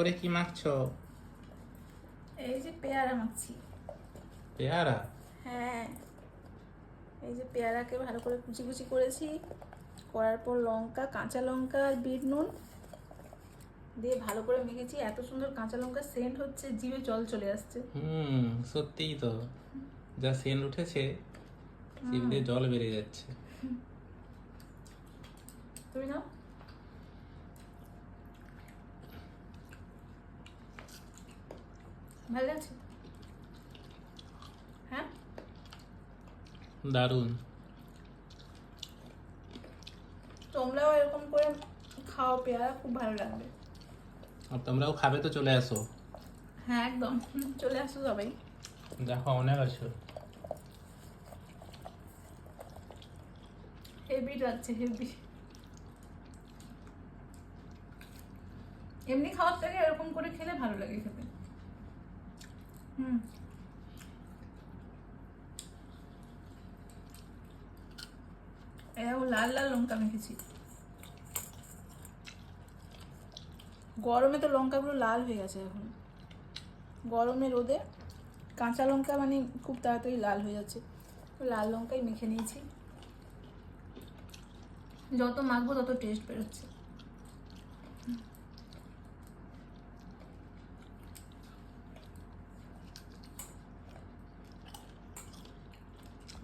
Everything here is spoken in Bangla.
করে কি মাখছো? এই যে পেয়ারা মাখছি। পেয়ারা? হ্যাঁ, এই যে পেয়ারাকে ভালো করে কুচি কুচি করেছি, করার পর লঙ্কা, কাঁচা লঙ্কা আর বিট নুন দিয়ে ভালো করে মেখেছি। এত সুন্দর কাঁচা লঙ্কার সেন্ট হচ্ছে, জিভে জল চলে আসছে। সত্যিই তো, যা সেন্ট উঠেছে জিভ দিয়ে জল বেরিয়ে যাচ্ছে। তুমি নাও। ভালো লাগছে? হ্যাঁ, দারুণ। তোমরাও এরকম করে খাও, পেয়ারা খুব ভালো লাগবে। আর তোমরাও খাবে তো চলে আসো। হ্যাঁ একদম, চলে আসো সবাই। দেখো অনেক আছো। হেভি লাগছে, হেভি। এমনি খাওয়ার থেকে এরকম করে খেলে ভালো লাগে খেতে। এরকম লাল লাল লঙ্কা মেখেছি। গরমে তো লঙ্কাগুলো লাল হয়ে গেছে এখন। গরমে রোদে কাঁচা লঙ্কা মানে খুব তাড়াতাড়ি লাল হয়ে যাচ্ছে, লাল লঙ্কাই মেখে নিয়েছি। যত মাখবো তত টেস্ট বেরোচ্ছে।